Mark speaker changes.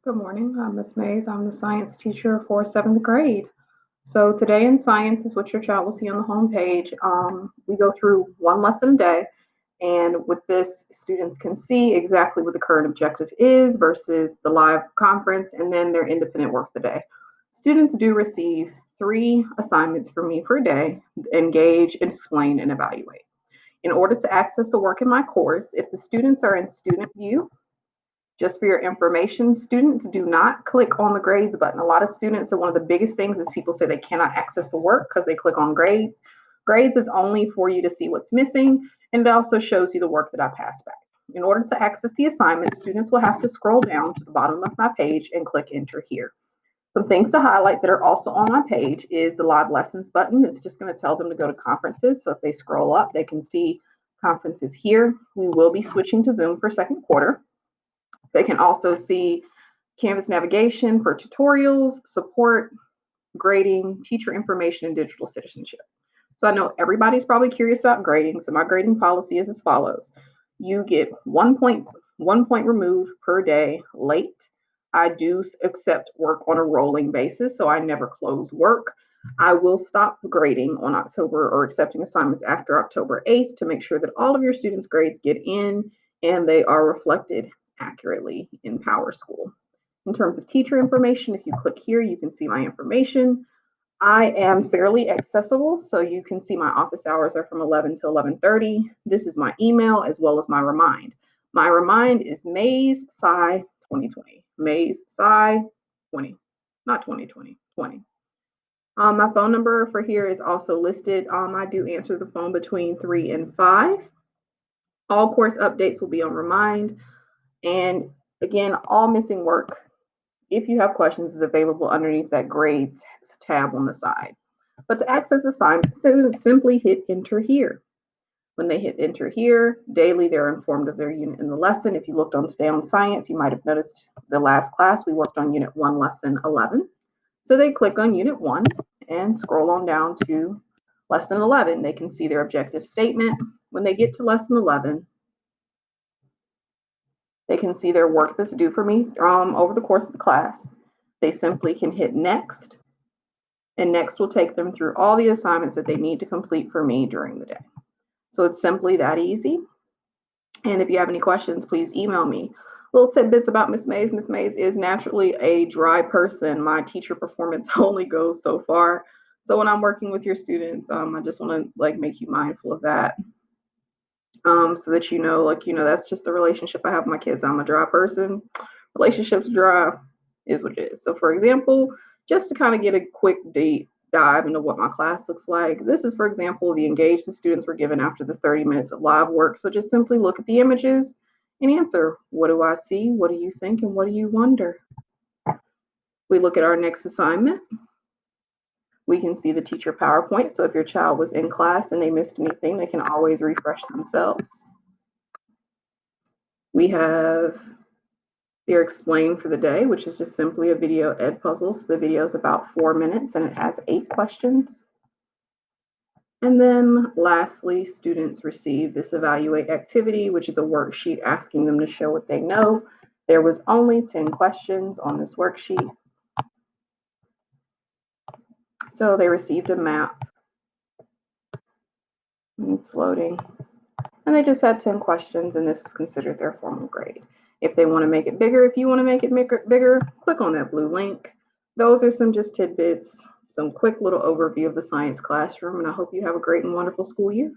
Speaker 1: Good morning. I'm Miss Mays. I'm the science teacher for seventh grade. So today in science is what your child will see on the home page. We go through one lesson a day, and with this, students can see exactly what the current objective is versus the live conference, and then their independent work of the day. Students do receive 3 assignments from me per day: engage, explain, and evaluate. In order to access the work in my course, if the students are in student view, just for your information, students do not click on the grades button. A lot of students, and one of the biggest things is people say they cannot access the work because they click on grades. Grades is only for you to see what's missing, and it also shows you the work that I passed back. In order to access the assignment, students will have to scroll down to the bottom of my page and click enter here. Some things to highlight that are also on my page is the live lessons button. It's just going to tell them to go to conferences. So if they scroll up, they can see conferences here. We will be switching to Zoom for second quarter. They can also see Canvas navigation for tutorials, support, grading, teacher information, and digital citizenship. So I know everybody's probably curious about grading. So my grading policy is as follows. You get 1 point removed per day late. I do accept work on a rolling basis, so I never close work. I will stop grading on October or accepting assignments after October 8th to make sure that all of your students' grades get in and they are reflected accurately in PowerSchool. In terms of teacher information, if you click here, you can see my information. I am fairly accessible, so you can see my office hours are from 11 to 11:30. This is my email as well as my remind. My remind is Mays Sci 2020. Mays Sci 20, not 2020, 20. My phone number for here is also listed. I do answer the phone between 3 and 5. All course updates will be on remind. And again, all missing work, if you have questions, is available underneath that grades tab on the side. But to access assignments, students simply hit enter here. When they hit enter here, daily they're informed of their unit in the lesson. If you looked on Today on Science, you might have noticed the last class we worked on Unit 1, Lesson 11. So they click on Unit 1 and scroll on down to Lesson 11. They can see their objective statement. When they get to Lesson 11, they can see their work that's due for me over the course of the class. They simply can hit next, and next will take them through all the assignments that they need to complete for me during the day. So it's simply that easy. And if you have any questions, please email me. Little tidbits about Miss Mays. Miss Mays is naturally a dry person. My teacher performance only goes so far. So when I'm working with your students, I just want to make you mindful of that, so that that's just the relationship I have with my kids. I'm a dry person. Relationships dry is what it is. So for example, just to kind of get a quick deep dive into what my class looks like, this is, for example, the engage the students were given after the 30 minutes of live work. So just simply look at the images and answer, what do I see? What do you think? And what do you wonder? We look at our next assignment. We can see the teacher PowerPoint. So if your child was in class and they missed anything, they can always refresh themselves. We have their explain for the day, which is just simply a video ed puzzle. So the video is about 4 minutes and it has 8 questions. And then lastly, students receive this evaluate activity, which is a worksheet asking them to show what they know. There was only 10 questions on this worksheet. So they received a map. It's loading. And they just had 10 questions, and this is considered their formal grade. If they want to make it bigger, if you want to make it bigger, click on that blue link. Those are some just tidbits, some quick little overview of the science classroom, and I hope you have a great and wonderful school year.